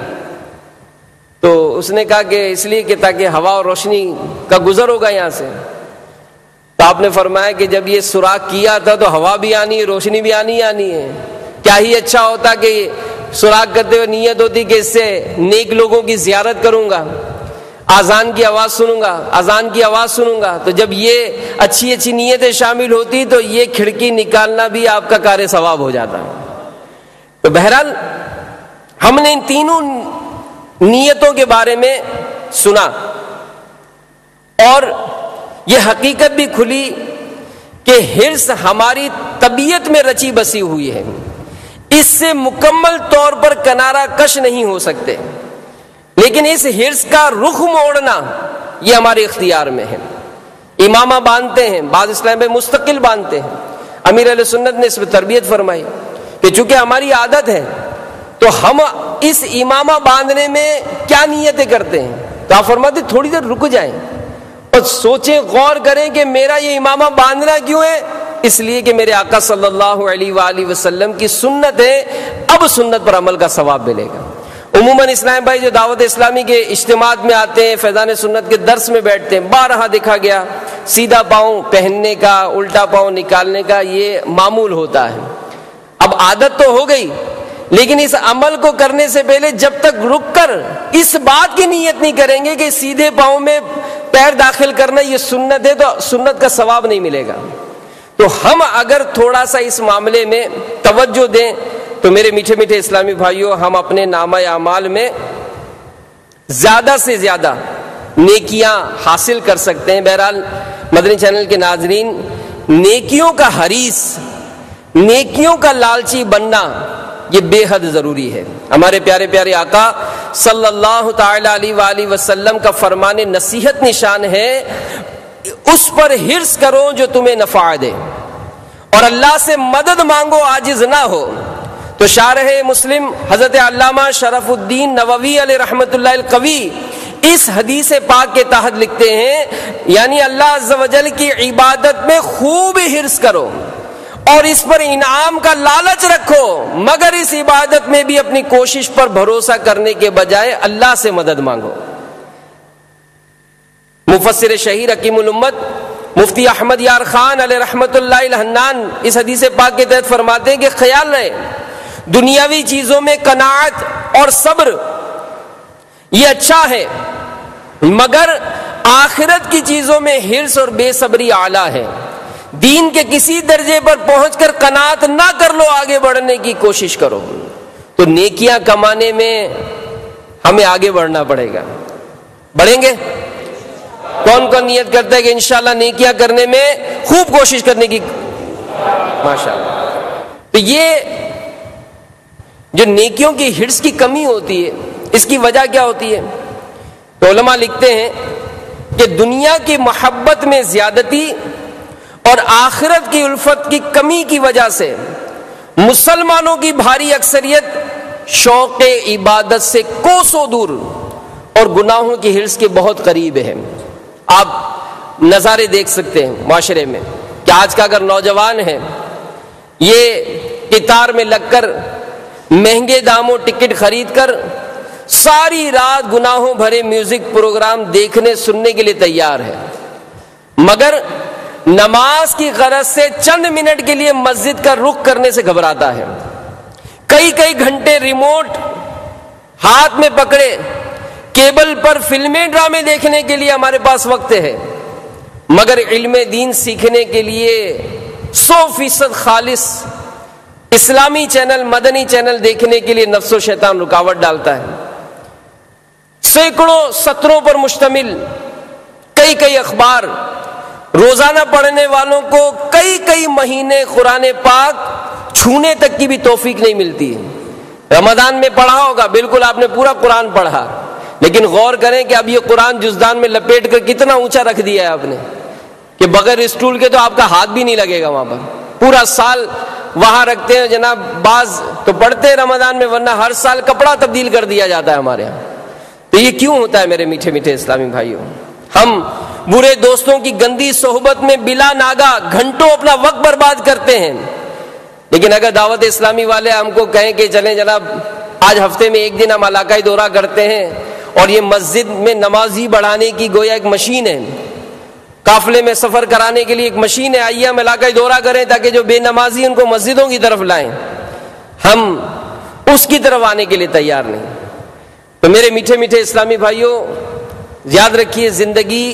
تو اس نے کہا کہ اس لیے کہ تاکہ ہوا اور روشنی کا گزر ہوگا یہاں سے۔ تو آپ نے فرمایا کہ جب یہ سوراخ کیا تھا تو ہوا بھی آنی ہے، روشنی بھی آنی ہے، کیا ہی اچھا ہوتا کہ سوراخ کرتے ہوئے نیت ہوتی کہ اس سے نیک لوگوں کی زیارت کروں گا، اذان کی آواز سنوں گا، تو جب یہ اچھی اچھی نیتیں شامل ہوتی تو یہ کھڑکی نکالنا بھی آپ کا کار ثواب ہو جاتا۔ تو بہرحال ہم نے ان تینوں نیتوں کے بارے میں سنا اور یہ حقیقت بھی کھلی کہ حرص ہماری طبیعت میں رچی بسی ہوئی ہے، اس سے مکمل طور پر کنارہ کش نہیں ہو سکتے، لیکن اس حرص کا رخ موڑنا یہ ہمارے اختیار میں ہے۔ امامہ باندھتے ہیں، بعض اسلام میں مستقل باندھتے ہیں، امیر اہل سنت نے اس میں تربیت فرمائی کہ چونکہ ہماری عادت ہے تو ہم اس امامہ باندھنے میں کیا نیتیں کرتے ہیں، تو آپ فرماتے تھوڑی دیر رک جائیں اور سوچیں، غور کریں کہ میرا یہ امامہ باندھنا کیوں ہے؟ اس لیے کہ میرے آقا صلی اللہ علیہ وآلہ وسلم کی سنت ہے، اب سنت پر عمل کا ثواب ملے گا۔ عموماً اسلام بھائی جو دعوت اسلامی کے اجتماعات میں آتے ہیں، فیضان سنت کے درس میں بیٹھتے ہیں، بارہا دیکھا گیا سیدھا پاؤں پہننے کا، الٹا پاؤں نکالنے کا یہ معمول ہوتا ہے۔ اب عادت تو ہو گئی، لیکن اس عمل کو کرنے سے پہلے جب تک رک کر اس بات کی نیت نہیں کریں گے کہ سیدھے پاؤں میں پیر داخل کرنا یہ سنت ہے تو سنت کا ثواب نہیں ملے گا۔ تو ہم اگر تھوڑا سا اس معاملے میں توجہ دیں تو میرے میٹھے میٹھے اسلامی بھائیوں، ہم اپنے نامہ اعمال میں زیادہ سے زیادہ نیکیاں حاصل کر سکتے ہیں۔ بہرحال مدنی چینل کے ناظرین، نیکیوں کا حریص، نیکیوں کا لالچی بننا یہ بے حد ضروری ہے۔ ہمارے پیارے پیارے آقا صلی اللہ تعالی علیہ وآلہ وسلم کا فرمان نصیحت نشان ہے، اس پر حرص کرو جو تمہیں نفع دے، اور اللہ سے مدد مانگو عاجز نہ ہو۔ تو شارح مسلم حضرت علامہ شرف الدین نووی علیہ رحمت اللہ القوی اس حدیث پاک کے تحت لکھتے ہیں، یعنی اللہ عز و جل کی عبادت میں خوب حرص کرو اور اس پر انعام کا لالچ رکھو، مگر اس عبادت میں بھی اپنی کوشش پر بھروسہ کرنے کے بجائے اللہ سے مدد مانگو۔ مفسر شہیر حکیم الامت مفتی احمد یار خان علیہ رحمت اللہ الحنان اس حدیث پاک کے تحت فرماتے ہیں کہ خیال رہے دنیاوی چیزوں میں قناعت اور صبر یہ اچھا ہے، مگر آخرت کی چیزوں میں حرص اور بے صبری اعلیٰ ہے۔ دین کے کسی درجے پر پہنچ کر قناعت نہ کر لو، آگے بڑھنے کی کوشش کرو۔ تو نیکیاں کمانے میں ہمیں آگے بڑھنا پڑے گا۔ بڑھیں گے؟ کون کون نیت کرتا ہے کہ انشاءاللہ نیکیاں کرنے میں خوب کوشش کرنے کی؟ ماشاءاللہ. تو یہ جو نیکیوں کی ہرس کی کمی ہوتی ہے، اس کی وجہ کیا ہوتی ہے؟ تو علماء لکھتے ہیں کہ دنیا کی محبت میں زیادتی اور آخرت کی الفت کی کمی کی وجہ سے مسلمانوں کی بھاری اکثریت شوق عبادت سے کوسوں دور اور گناہوں کی ہرس کے بہت قریب ہے. آپ نظارے دیکھ سکتے ہیں معاشرے میں کہ آج کا اگر نوجوان ہے، یہ قطار میں لگ کر مہنگے داموں ٹکٹ خرید کر ساری رات گناہوں بھرے میوزک پروگرام دیکھنے سننے کے لیے تیار ہے، مگر نماز کی غرض سے چند منٹ کے لیے مسجد کا رخ کرنے سے گھبراتا ہے. کئی گھنٹے ریموٹ ہاتھ میں پکڑے کیبل پر فلمیں ڈرامے دیکھنے کے لیے ہمارے پاس وقت ہے، مگر علم دین سیکھنے کے لیے 100% خالص اسلامی چینل، مدنی چینل دیکھنے کے لیے نفس و شیطان رکاوٹ ڈالتا ہے. سینکڑوں سطروں پر مشتمل کئی اخبار روزانہ پڑھنے والوں کو کئی مہینے قرآن پاک چھونے تک کی بھی توفیق نہیں ملتی ہے. رمضان میں پڑھا ہوگا، بالکل آپ نے پورا قرآن پڑھا، لیکن غور کریں کہ اب یہ قرآن جزدان میں لپیٹ کر کتنا اونچا رکھ دیا ہے آپ نے کہ بغیر اسٹول کے تو آپ کا ہاتھ بھی نہیں لگے گا وہاں پر. پورا سال وہاں رکھتے ہیں جناب. بعض تو پڑھتے ہیں رمضان میں، ورنہ ہر سال کپڑا تبدیل کر دیا جاتا ہے ہمارے ہاں. تو یہ کیوں ہوتا ہے میرے میٹھے میٹھے اسلامی بھائیوں؟ ہم برے دوستوں کی گندی صحبت میں بلا ناگا گھنٹوں اپنا وقت برباد کرتے ہیں. لیکن اگر دعوت اسلامی والے ہم کو کہیں کہ چلیں جناب آج ہفتے میں ایک دن ہم علاقائی دورہ کرتے ہیں، اور یہ مسجد میں نمازی بڑھانے کی گویا ایک مشین ہے، قافلے میں سفر کرانے کے لیے ایک مشین ہے، آئیے ہم علاقائی دورہ کریں تاکہ جو بے نمازی ان کو مسجدوں کی طرف لائیں. ہم اس کی طرف آنے کے لیے تیار نہیں. تو میرے میٹھے میٹھے اسلامی بھائیوں، یاد رکھیے زندگی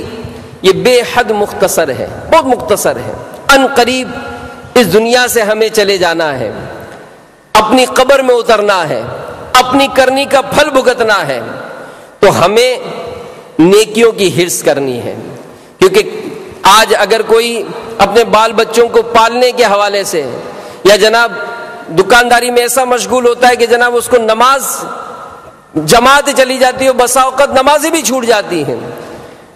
یہ بے حد مختصر ہے، بہت مختصر ہے. ان قریب اس دنیا سے ہمیں چلے جانا ہے، اپنی قبر میں اترنا ہے، اپنی کرنی کا پھل بھگتنا ہے. تو ہمیں نیکیوں کی ہرس کرنی ہے، کیونکہ آج اگر کوئی اپنے بال بچوں کو پالنے کے حوالے سے یا جناب دکانداری میں ایسا مشغول ہوتا ہے کہ جناب اس کو نماز جماعت چلی جاتی ہے، بسا اوقات نمازیں بھی چھوٹ جاتی ہیں.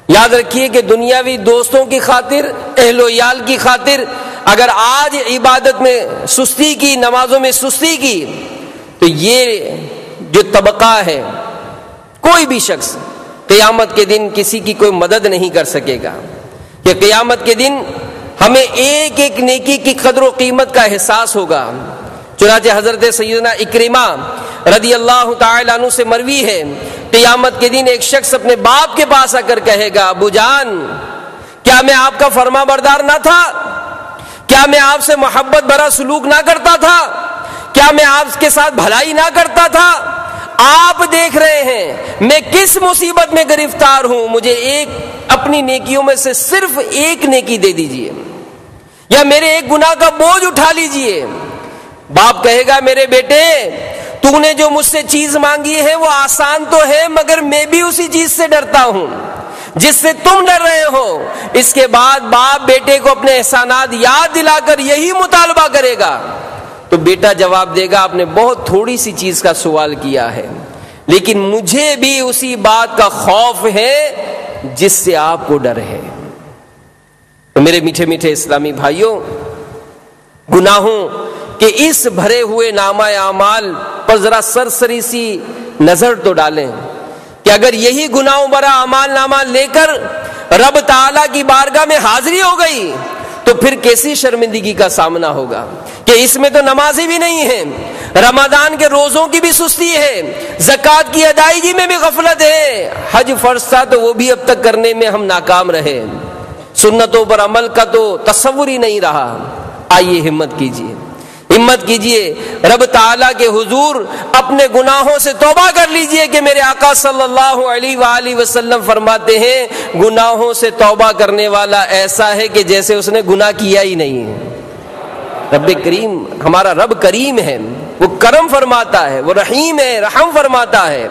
یاد رکھیے کہ دنیاوی دوستوں کی خاطر، اہل و عیال کی خاطر اگر آج عبادت میں سستی کی، نمازوں میں سستی کی، تو یہ جو طبقہ ہے کوئی بھی شخص قیامت کے دن کسی کی کوئی مدد نہیں کر سکے گا. کہ قیامت کے دن ہمیں ایک ایک نیکی کی قدر و قیمت کا احساس ہوگا. چنانچہ حضرت سیدنا اکرمہ رضی اللہ تعالی عنہ سے مروی ہے، قیامت کے دن ایک شخص اپنے باپ کے پاس آ کر کہے گا، ابو جان کیا میں آپ کا فرما بردار نہ تھا؟ کیا میں آپ سے محبت بھرا سلوک نہ کرتا تھا؟ کیا میں آپ کے ساتھ بھلائی نہ کرتا تھا؟ آپ دیکھ رہے ہیں میں کس مصیبت میں گرفتار ہوں، مجھے ایک اپنی نیکیوں میں سے صرف ایک نیکی دے دیجئے، یا میرے ایک گناہ کا بوجھ اٹھا لیجئے. باپ کہے گا، میرے بیٹے تو نے جو مجھ سے چیز مانگی ہے وہ آسان تو ہے، مگر میں بھی اسی چیز سے ڈرتا ہوں جس سے تم ڈر رہے ہو. اس کے بعد باپ بیٹے کو اپنے احسانات یاد دلا کر یہی مطالبہ کرے گا. تو بیٹا جواب دے گا، آپ نے بہت تھوڑی سی چیز کا سوال کیا ہے، لیکن مجھے بھی اسی بات کا خوف ہے جس سے آپ کو ڈر ہے. تو میرے میٹھے میٹھے اسلامی بھائیوں، گناہوں کہ اس بھرے ہوئے نامہ اعمال پر ذرا سرسری سی نظر تو ڈالیں کہ اگر یہی گناہوں بھرا اعمال نامہ لے کر رب تعالیٰ کی بارگاہ میں حاضری ہو گئی تو پھر کیسی شرمندگی کا سامنا ہوگا کہ اس میں تو نمازی بھی نہیں ہے، رمضان کے روزوں کی بھی سستی ہے، زکوٰۃ کی ادائیگی میں بھی غفلت ہے، حج فرض تھا تو وہ بھی اب تک کرنے میں ہم ناکام رہے، سنتوں پر عمل کا تو تصور ہی نہیں رہا. آئیے ہمت کیجیے، ہمت کیجئے، رب تعالیٰ کے حضور اپنے گناہوں سے توبہ کر لیجئے کہ میرے آقا صلی اللہ علیہ وآلہ وسلم فرماتے ہیں گناہوں سے توبہ کرنے والا ایسا ہے کہ جیسے اس نے گناہ کیا ہی نہیں ہے. رب کریم، ہمارا رب کریم ہے، وہ کرم فرماتا ہے، وہ رحیم ہے، رحم فرماتا ہے.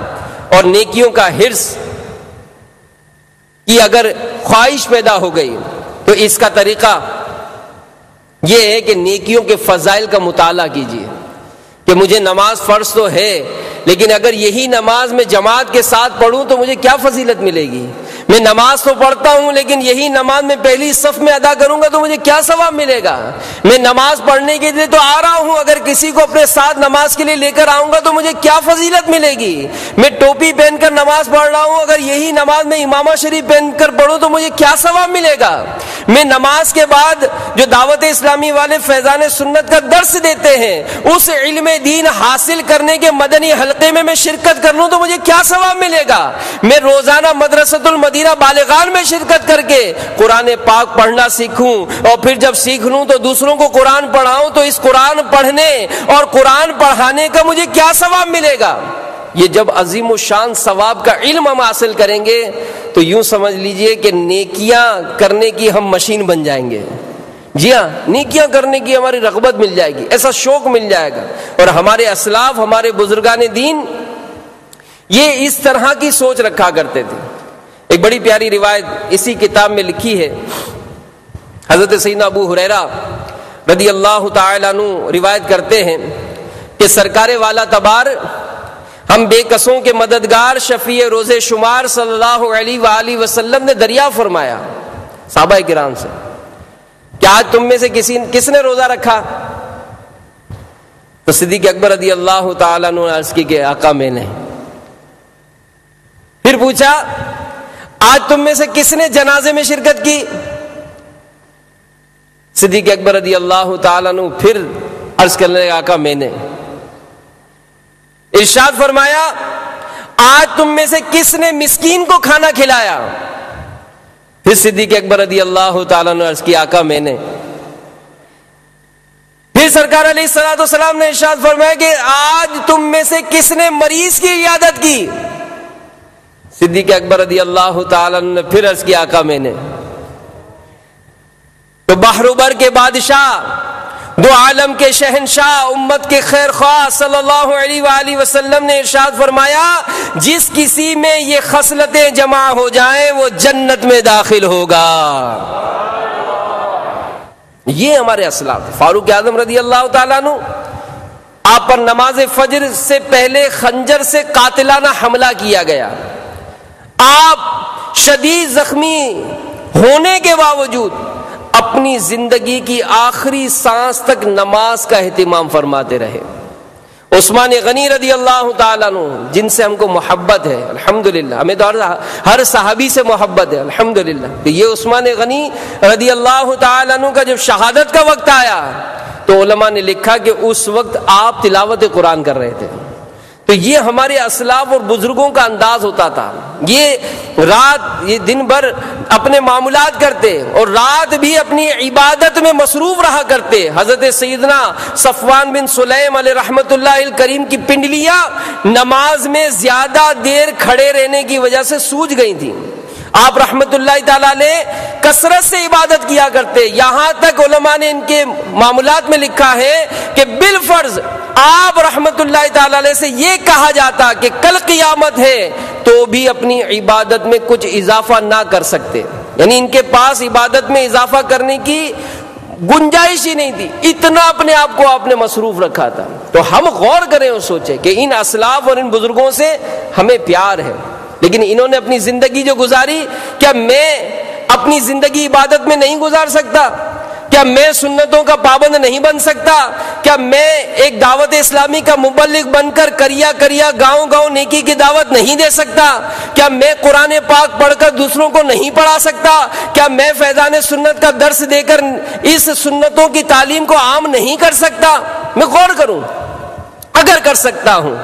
اور نیکیوں کا حرص کی اگر خواہش پیدا ہو گئی تو اس کا طریقہ یہ ہے کہ نیکیوں کے فضائل کا مطالعہ کیجیے کہ مجھے نماز فرض تو ہے، لیکن اگر یہی نماز میں جماعت کے ساتھ پڑھوں تو مجھے کیا فضیلت ملے گی؟ میں نماز تو پڑھتا ہوں لیکن یہی نماز میں پہلی صف میں ادا کروں گا تو مجھے کیا ثواب ملے گا؟ میں نماز پڑھنے کے لیے تو آ رہا ہوں، اگر کسی کو اپنے ساتھ نماز کے لیے لے کر آؤں گا تو مجھے کیا فضیلت ملے گی؟ میں ٹوپی پہن کر نماز پڑھ رہا ہوں، اگر یہی نماز میں امامہ شریف پہن کر پڑھوں تو مجھے کیا ثواب ملے گا؟ میں نماز کے بعد جو دعوت اسلامی والے فیضان سنت کا درس دیتے ہیں اس علم دین حاصل کرنے کے مدنی حلقے میں شرکت کر لوں تو مجھے کیا ثواب ملے گا؟ میں روزانہ مدرسۃ المدینہ بالغان میں شرکت کر کے قرآن پاک پڑھنا سیکھوں اور پھر جب سیکھ لوں تو دوسروں کو قرآن پڑھاؤں تو اس قرآن پڑھنے اور قرآن پڑھانے کا مجھے کیا ثواب ملے گا؟ یہ جب عظیم الشان ثواب کا علم ہم حاصل کریں گے تو یوں سمجھ لیجئے کہ نیکیاں کرنے کی ہم مشین بن جائیں گے۔ جی ہاں، نیکیاں کرنے کی ہماری رغبت مل جائے گی، ایسا شوق مل جائے گا۔ اور ہمارے اسلاف، ہمارے بزرگان دین یہ اس طرح کی سوچ رکھا کرتے تھے۔ ایک بڑی پیاری روایت اسی کتاب میں لکھی ہے، حضرت سیدنا ابو ہریرہ رضی اللہ تعالیٰ عنہ روایت کرتے ہیں کہ سرکار والا تبار ہم بے کسوں کے مددگار شفیع روز شمار صلی اللہ علیہ وآلہ وسلم نے دریافت فرمایا صحابہ کرام سے کہ آج تم میں سے کس نے روزہ رکھا؟ تو صدیق اکبر رضی اللہ تعالیٰ عنہ نے عرض کی کہ آقا میں نے۔ پھر پوچھا آج تم میں سے کس نے جنازے میں شرکت کی؟ صدیق اکبر رضی اللہ تعالیٰ عنہ پھر عرض کرنے لگا آقا میں نے۔ ارشاد فرمایا آج تم میں سے کس نے مسکین کو کھانا کھلایا؟ پھر صدیق اکبر رضی اللہ تعالیٰ نے عرض کی آقا میں نے۔ پھر سرکار علیہ الصلوۃ والسلام نے ارشاد فرمایا کہ آج تم میں سے کس نے مریض کی عیادت کی؟ صدیق اکبر رضی اللہ تعالیٰ نے پھر عرض کی آقا میں نے۔ تو بحر و بر کے بادشاہ، دو عالم کے شہنشاہ، امت کے خیر خواہ صلی اللہ علیہ وآلہ وسلم نے ارشاد فرمایا جس کسی میں یہ خصلتیں جمع ہو جائیں وہ جنت میں داخل ہوگا۔ یہ ہمارے اسلاف۔ فاروق اعظم رضی اللہ تعالیٰ عنہ آپ پر نماز فجر سے پہلے خنجر سے قاتلانہ حملہ کیا گیا، آپ شدید زخمی ہونے کے باوجود اپنی زندگی کی آخری سانس تک نماز کا اہتمام فرماتے رہے۔ عثمان غنی رضی اللہ تعالیٰ عنہ جن سے ہم کو محبت ہے الحمدللہ، ہمیں تو ہر صحابی سے محبت ہے الحمدللہ، کہ یہ عثمان غنی رضی اللہ تعالیٰ عنہ کا جب شہادت کا وقت آیا تو علماء نے لکھا کہ اس وقت آپ تلاوت قرآن کر رہے تھے۔ تو یہ ہمارے اسلاف اور بزرگوں کا انداز ہوتا تھا، یہ دن بھر اپنے معاملات کرتے اور رات بھی اپنی عبادت میں مصروف رہا کرتے۔ حضرت سیدنا صفوان بن سلیم علیہ رحمت اللہ الکریم کی پنڈلیاں نماز میں زیادہ دیر کھڑے رہنے کی وجہ سے سوج گئی تھیں۔ آپ رحمت اللہ تعالیٰ علیہ کثرت سے عبادت کیا کرتے، یہاں تک علماء نے ان کے معاملات میں لکھا ہے کہ بالفرض آپ رحمت اللہ تعالیٰ علیہ سے یہ کہا جاتا کہ کل قیامت ہے تو بھی اپنی عبادت میں کچھ اضافہ نہ کر سکتے، یعنی ان کے پاس عبادت میں اضافہ کرنے کی گنجائش ہی نہیں تھی، اتنا اپنے آپ کو آپ نے مصروف رکھا تھا۔ تو ہم غور کریں اور سوچیں کہ ان اسلاف اور ان بزرگوں سے ہمیں پیار ہے، لیکن انہوں نے اپنی زندگی جو گزاری، کیا میں اپنی زندگی عبادت میں نہیں گزار سکتا؟ کیا میں سنتوں کا پابند نہیں بن سکتا؟ کیا میں ایک دعوت اسلامی کا مبلغ بن کر کریا گاؤں گاؤں نیکی کی دعوت نہیں دے سکتا؟ کیا میں قرآن پاک پڑھ کر دوسروں کو نہیں پڑھا سکتا؟ کیا میں فیضان سنت کا درس دے کر اس سنتوں کی تعلیم کو عام نہیں کر سکتا؟ میں غور کروں، اگر کر سکتا ہوں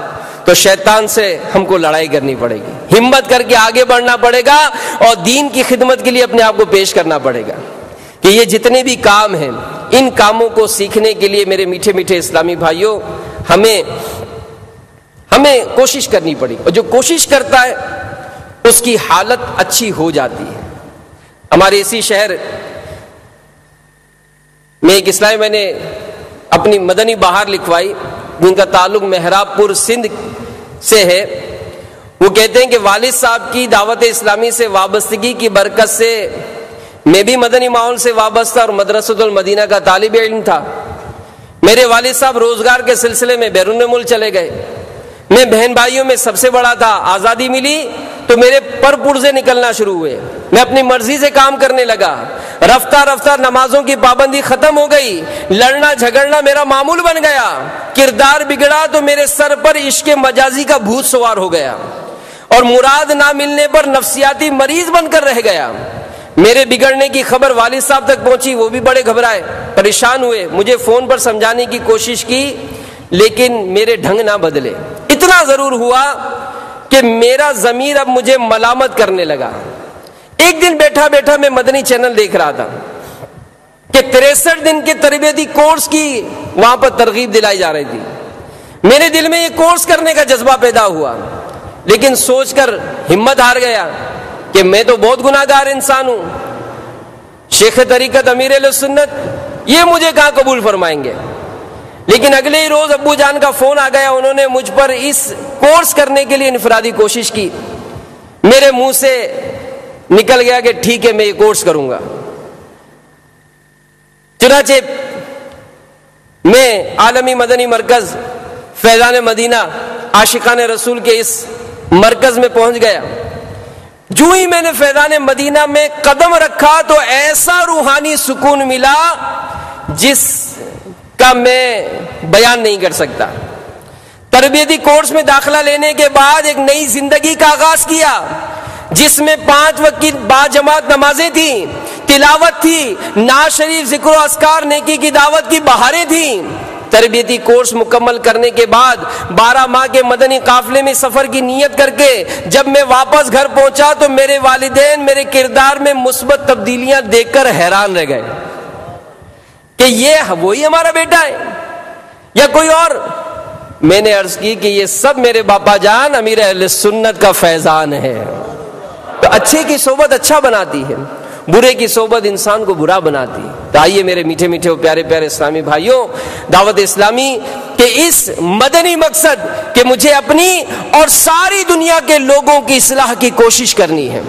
تو شیطان سے ہم کو لڑائی کرنی پڑے گی، ہمت کر کے آگے بڑھنا پڑے گا اور دین کی خدمت کے لیے اپنے آپ کو پیش کرنا پڑے گا کہ یہ جتنے بھی کام ہیں ان کاموں کو سیکھنے کے لیے میرے میٹھے میٹھے اسلامی بھائیوں ہمیں کوشش کرنی پڑے گی، اور جو کوشش کرتا ہے اس کی حالت اچھی ہو جاتی ہے۔ ہمارے اسی شہر میں ایک اسلامی میں نے اپنی مدنی بہار لکھوائی جن کا تعلق محراب پور سندھ سے ہے، وہ کہتے ہیں کہ والد صاحب کی دعوت اسلامی سے وابستگی کی برکت سے میں بھی مدنی ماحول سے وابستہ اور مدرسۃ المدینہ کا طالب علم تھا۔ میرے والد صاحب روزگار کے سلسلے میں بیرون ملک چلے گئے، میں بہن بھائیوں میں سب سے بڑا تھا۔ آزادی ملی تو میرے پر پرزے نکلنا شروع ہوئے، میں اپنی مرضی سے کام کرنے لگا۔ رفتہ رفتہ نمازوں کی پابندی ختم ہو گئی، لڑنا جھگڑنا میرا معمول بن گیا۔ کردار بگڑا تو میرے سر پر عشق مجازی کا بھوت سوار ہو گیا اور مراد نہ ملنے پر نفسیاتی مریض بن کر رہ گیا۔ میرے بگڑنے کی خبر والد صاحب تک پہنچی، وہ بھی بڑے گھبرائے، پریشان ہوئے، مجھے فون پر سمجھانے کی کوشش کی لیکن میرے ڈھنگ نہ بدلے۔ اتنا ضرور ہوا کہ میرا ضمیر اب مجھے ملامت کرنے لگا۔ ایک دن بیٹھا بیٹھا میں مدنی چینل دیکھ رہا تھا کہ 63 دن کے تربیتی کورس کی وہاں پر ترغیب دلائی جا رہی تھی۔ میرے دل میں یہ کورس کرنے کا جذبہ پیدا ہوا، لیکن سوچ کر ہمت ہار گیا کہ میں تو بہت گناہ گار انسان ہوں، شیخ طریقت امیر اہل سنت یہ مجھے کہاں قبول فرمائیں گے۔ لیکن اگلے ہی روز ابو جان کا فون آ گیا، انہوں نے مجھ پر اس کورس کرنے کے لیے انفرادی کوشش کی۔ میرے منہ سے نکل گیا کہ ٹھیک ہے میں یہ کورس کروں گا۔ چنانچہ میں عالمی مدنی مرکز فیضان مدینہ عاشقان رسول کے اس مرکز میں پہنچ گیا۔ جو ہی میں نے فیضان مدینہ میں قدم رکھا تو ایسا روحانی سکون ملا جس کا میں بیان نہیں کر سکتا۔ تربیتی کورس میں داخلہ لینے کے بعد ایک نئی زندگی کا آغاز کیا، جس میں 5 وقت کی باجماعت نمازیں تھیں، تلاوت تھی، نعت شریف، ذکر و اذکار، نیکی کی دعوت کی بہاریں تھیں۔ تربیتی کورس مکمل کرنے کے بعد 12 ماہ کے مدنی قافلے میں سفر کی نیت کر کے جب میں واپس گھر پہنچا تو میرے والدین میرے کردار میں مثبت تبدیلیاں دیکھ کر حیران رہ گئے کہ یہ وہی ہمارا بیٹا ہے یا کوئی اور۔ میں نے عرض کی کہ یہ سب میرے باپا جان امیر اہل سنت کا فیضان ہے۔ تو اچھے کی صحبت اچھا بناتی ہے، برے کی صحبت انسان کو برا بناتی ہے۔ تو آئیے میرے میٹھے میٹھے پیارے پیارے اسلامی بھائیوں، دعوت اسلامی کے اس مدنی مقصد کہ مجھے اپنی اور ساری دنیا کے لوگوں کی اصلاح کی کوشش کرنی ہے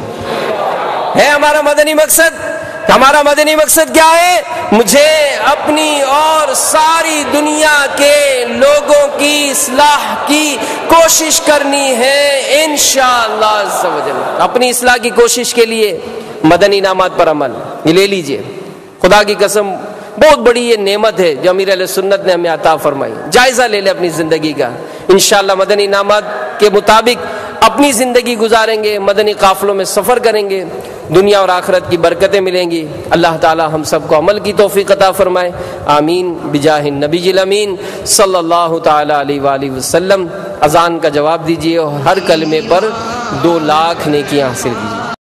ہمارا مدنی مقصد۔ ہمارا مدنی مقصد کیا ہے؟ مجھے اپنی اور ساری دنیا کے لوگوں کی اصلاح کی کوشش کرنی ہے انشاءاللہ عز و جل۔ اپنی اصلاح کی کوشش کے لیے مدنی انعامات پر عمل یہ لے لیجئے، خدا کی قسم بہت بڑی یہ نعمت ہے جو امیر اہل سنت نے ہمیں عطا فرمائی۔ جائزہ لے لیں اپنی زندگی کا، انشاءاللہ مدنی انعامات کے مطابق اپنی زندگی گزاریں گے، مدنی قافلوں میں سفر کریں گے، دنیا اور آخرت کی برکتیں ملیں گی۔ اللہ تعالی ہم سب کو عمل کی توفیق عطا فرمائے، آمین بجاہ النبی الامین صلی اللہ تعالی علیہ وآلہ وسلم۔ اذان کا جواب دیجیے اور ہر کلمے پر 2 لاکھ نیکیاں حاصل کیجیے۔